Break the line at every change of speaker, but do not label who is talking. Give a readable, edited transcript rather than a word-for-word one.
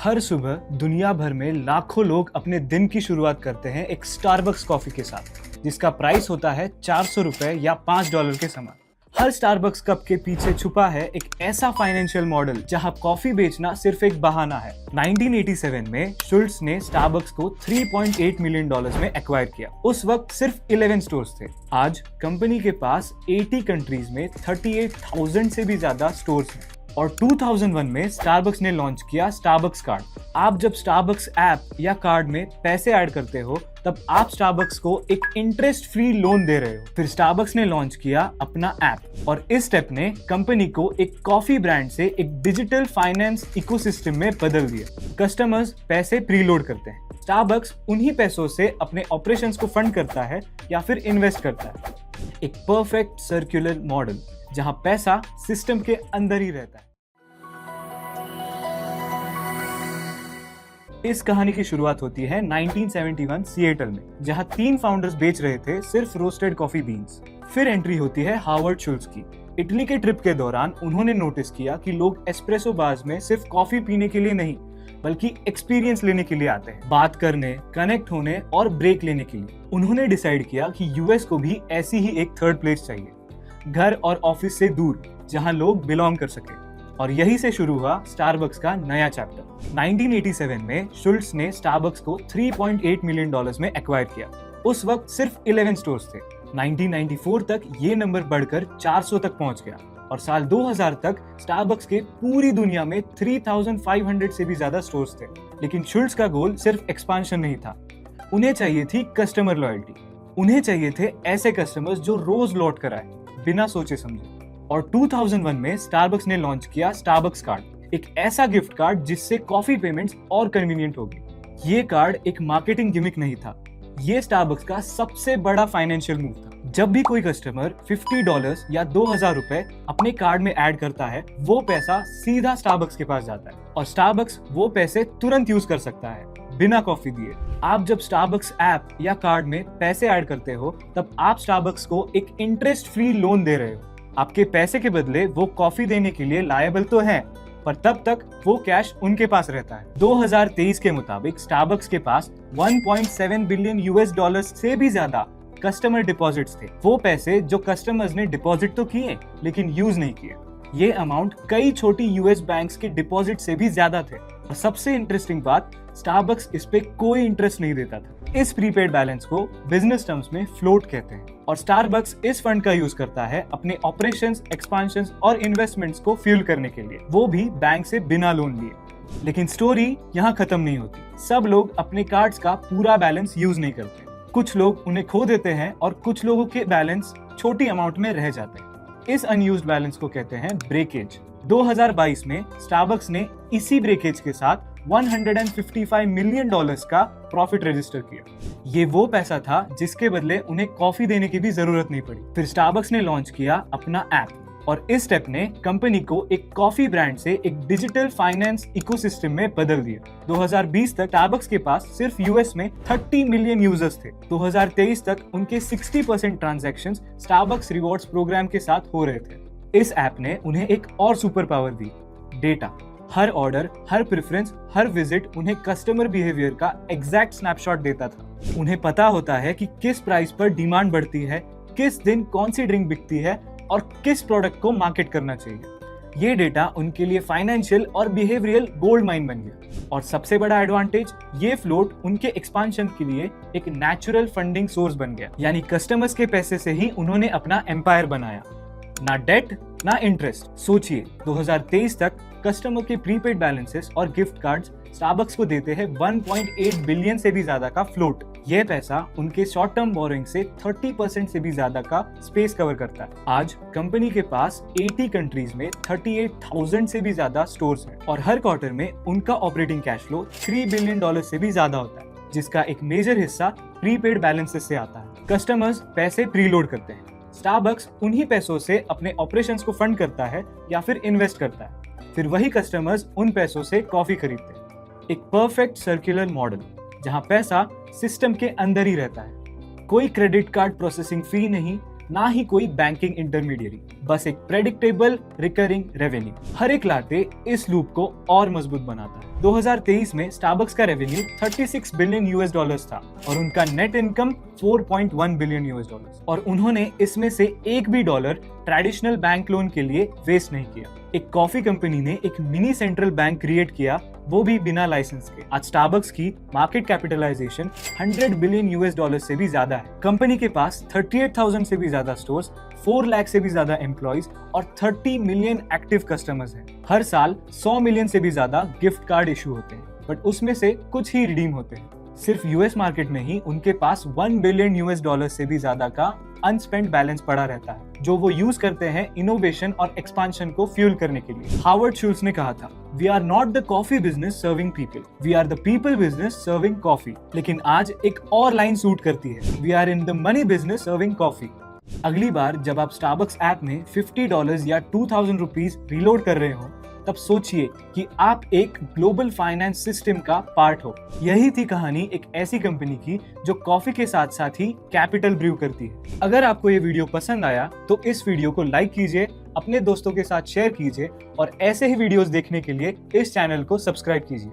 हर सुबह दुनिया भर में लाखों लोग अपने दिन की शुरुआत करते हैं एक स्टारबक्स कॉफी के साथ, जिसका प्राइस होता है 400 रुपए या $5 के समान। हर स्टारबक्स कप के पीछे छुपा है एक ऐसा फाइनेंशियल मॉडल जहां कॉफी बेचना सिर्फ एक बहाना है। 1987 में शुल्ट्ज ने स्टारबक्स को $3.8 मिलियन में एक्वायर किया। उस वक्त सिर्फ 11 स्टोर्स थे। आज कंपनी के पास 80 कंट्रीज में 38,000 से भी ज्यादा स्टोर्स हैं। और 2001 में स्टारबक्स ने लॉन्च किया स्टारबक्स कार्ड। आप जब स्टारबक्स ऐप या कार्ड में पैसे ऐड करते हो तब आप स्टारबक्स को एक इंटरेस्ट फ्री लोन दे रहे हो। फिर स्टारबक्स ने लॉन्च किया अपना ऐप और इस स्टेप ने कंपनी को एक कॉफी ब्रांड से एक डिजिटल फाइनेंस इकोसिस्टम में बदल दिया। कस्टमर्स पैसे प्रीलोड करते हैं, स्टारबक्स उन्हीं पैसों से अपने ऑपरेशंस को फंड करता है या फिर इन्वेस्ट करता है। एक परफेक्ट सर्कुलर मॉडल जहां पैसा सिस्टम के अंदर ही रहता है। इस कहानी की शुरुआत होती है 1971 सिएटल में, जहां 3 फाउंडर्स बेच रहे थे सिर्फ रोस्टेड कॉफी बीन्स। फिर एंट्री होती है हार्वर्ड शुल्ट्ज की। इटली के ट्रिप के दौरान उन्होंने नोटिस किया कि लोग एस्प्रेसो बार्स में सिर्फ कॉफी पीने के लिए नहीं बल्कि एक्सपीरियंस लेने के लिए आते हैं, बात करने, कनेक्ट होने और ब्रेक लेने के लिए। उन्होंने डिसाइड किया कि यूएस को भी ऐसी ही एक थर्ड प्लेस चाहिए, घर और ऑफिस से दूर, जहां लोग बिलोंग कर सके। और यही से शुरू हुआ स्टारबक्स का नया चैप्टर। 1987 में शुल्ट्ज ने स्टारबक्स को $3.8 मिलियन में एक्वायर किया। उस वक्त सिर्फ 11 स्टोर्स थे। 1994 तक ये नंबर बढ़कर 400 तक पहुंच गया और साल 2000 तक स्टारबक्स के पूरी दुनिया में 3,500 से भी ज्यादा स्टोर्स थे। लेकिन शुल्ट्ज का गोल सिर्फ एक्सपांशन नहीं था, उन्हें चाहिए थी कस्टमर लॉयल्टी। उन्हें चाहिए थे ऐसे कस्टमर्स जो रोज लौट कर आए बिना सोचे समझे। और 2001 में स्टारबक्स ने लॉन्च किया स्टारबक्स कार्ड, एक ऐसा गिफ्ट कार्ड जिससे कॉफी पेमेंट्स और कन्वीनियंट होगी। ये कार्ड एक मार्केटिंग गिमिक नहीं था, ये स्टारबक्स का सबसे बड़ा फाइनेंशियल मूव था। जब भी कोई कस्टमर $50 या $2,000 अपने कार्ड में ऐड करता है, वो पैसा सीधा स्टारबक्स के पास जाता है और स्टारबक्स वो पैसे तुरंत यूज कर सकता है बिना कॉफी दिए। आप जब स्टारबक्स ऐप या कार्ड में पैसे ऐड करते हो तब आप स्टारबक्स को एक इंटरेस्ट फ्री लोन दे रहे हो। आपके पैसे के बदले वो कॉफी देने के लिए लायबल तो हैं, पर तब तक वो कैश उनके पास रहता है। 2023 के मुताबिक स्टारबक्स के पास $1.7 बिलियन से भी ज्यादा कस्टमर डिपॉजिट्स थे। वो पैसे जो कस्टमर्स ने डिपॉजिट तो किए लेकिन यूज नहीं किए। ये अमाउंट कई छोटी यूएस बैंक्स के डिपॉजिट से भी ज्यादा थे। और सबसे इंटरेस्टिंग बात, स्टारबक्स इस पे कोई इंटरेस्ट नहीं देता था। इस प्रीपेड बैलेंस को बिजनेस टर्म्स में फ्लोट कहते हैं और स्टारबक्स इस फंड का यूज करता है अपने ऑपरेशंस, एक्सपांशंस और इन्वेस्टमेंट्स को फ्यूल करने के लिए, वो भी बैंक से बिना लोन लिए। लेकिन स्टोरी यहाँ खत्म नहीं होती। सब लोग अपने कार्ड्स का पूरा बैलेंस यूज नहीं करते। कुछ लोग उन्हें खो देते हैं और कुछ लोगों के बैलेंस छोटी अमाउंट में रह जाते हैं। इस अनयूज्ड बैलेंस को कहते हैं ब्रेकेज। 2022 में स्टारबक्स ने इसी ब्रेकेज के साथ $155 मिलियन का प्रॉफिट रजिस्टर किया। ये वो पैसा था जिसके बदले उन्हें कॉफी देने की भी जरूरत नहीं पड़ी। फिर स्टारबक्स ने लॉन्च किया अपना ऐप और इस स्टेप ने कंपनी को एक कॉफी ब्रांड से एक डिजिटल फाइनेंस इकोसिस्टम में बदल दिया। 2020 तक स्टारबक्स के पास सिर्फ यूएस में 30 मिलियन यूजर्स थे। 2023 तक उनके 60% ट्रांजैक्शंस स्टारबक्स रिवॉर्ड्स प्रोग्राम के साथ हो रहे थे। इस ऐप ने उन्हें एक और सुपर पावर दी, डेटा। हर ऑर्डर, हर प्रेफरेंस, हर विजिट उन्हें कस्टमर बिहेवियर का एग्जैक्ट स्नैपशॉट देता था। उन्हें पता होता है कि किस प्राइस पर डिमांड बढ़ती है, किस दिन कौन सी ड्रिंक बिकती है और किस प्रोडक्ट को मार्केट करना चाहिए। ये डेटा उनके लिए फाइनेंशियल और बिहेवियरल गोल्ड माइन बन गया। और सबसे बड़ा एडवांटेज, ये फ्लोट उनके एक्सपांशन के लिए एक नेचुरल फंडिंग सोर्स बन गया। यानी कस्टमर्स के पैसे से ही उन्होंने अपना एम्पायर बनाया, ना डेट ना इंटरेस्ट। सोचिए, 2023 तक कस्टमर के प्रीपेड बैलेंसेस और गिफ्ट कार्ड्स स्टारबक्स को देते हैं 1.8 बिलियन से भी ज्यादा का फ्लोट। यह पैसा उनके शॉर्ट टर्म बोरिंग से 30% से भी ज्यादा का स्पेस कवर करता है। आज कंपनी के पास 80 कंट्रीज में 38,000 से भी ज्यादा स्टोर्स हैं और हर क्वार्टर में उनका ऑपरेटिंग कैश फ्लो $3 बिलियन से भी ज्यादा होता है, जिसका एक मेजर हिस्सा प्रीपेड बैलेंसेस से आता है। कस्टमर्स पैसे प्रीलोड करते हैं, स्टारबक्स उन्हीं पैसों से अपने ऑपरेशंस को फंड करता है या फिर इन्वेस्ट करता है। फिर वही कस्टमर्स उन पैसों से कॉफी खरीदते हैं। एक परफेक्ट सर्कुलर मॉडल जहां पैसा सिस्टम के अंदर ही रहता है। कोई क्रेडिट कार्ड प्रोसेसिंग फी नहीं, ना ही कोई बैंकिंग इंटरमीडियरी, बस एक प्रेडिक्टेबल रिकरिंग रेवेन्यू। हर एक लाटे इस लूप को और मजबूत बनाता है। 2023 में स्टारबक्स का रेवेन्यू 36 बिलियन यूएस डॉलर्स था और उनका net income 4.1 billion US dollars, और उन्होंने इसमें से एक भी डॉलर ट्रेडिशनल बैंक लोन के लिए वेस्ट नहीं किया। एक कॉफी कंपनी ने एक मिनी सेंट्रल बैंक क्रिएट किया, वो भी बिना लाइसेंस के। आज स्टारबक्स की market capitalization 100 billion US dollar से भी ज्यादा है। कंपनी के पास 38,000 से भी ज्यादा स्टोर्स, 4 लाख से भी ज्यादा एम्प्लॉइज और 30 मिलियन एक्टिव कस्टमर्स हैं। हर साल 100 मिलियन से भी ज्यादा गिफ्ट कार्ड इशू होते हैं, बट उसमें से कुछ ही रिडीम होते हैं। सिर्फ यूएस मार्केट में ही उनके पास 1 बिलियन यूएस डॉलर से भी ज्यादा का अनस्पेंट बैलेंस पड़ा रहता है, जो वो यूज करते हैं इनोवेशन और एक्सपांशन को फ्यूल करने के लिए। हावर्ड शुल्ट्ज ने कहा था, we are not the coffee business serving people, we are the people business serving coffee. लेकिन आज एक और लाइन सूट करती है, we are in the money business serving coffee. अगली बार जब आप स्टारबक्स ऐप में $50 या 2000 रुपीज रिलोड कर रहे हो, तब सोचिए कि आप एक ग्लोबल फाइनेंस सिस्टम का पार्ट हो। यही थी कहानी एक ऐसी कंपनी की जो कॉफी के साथ साथ ही कैपिटल ब्रू करती है। अगर आपको ये वीडियो पसंद आया तो इस वीडियो को लाइक कीजिए, अपने दोस्तों के साथ शेयर कीजिए और ऐसे ही वीडियोस देखने के लिए इस चैनल को सब्सक्राइब कीजिए।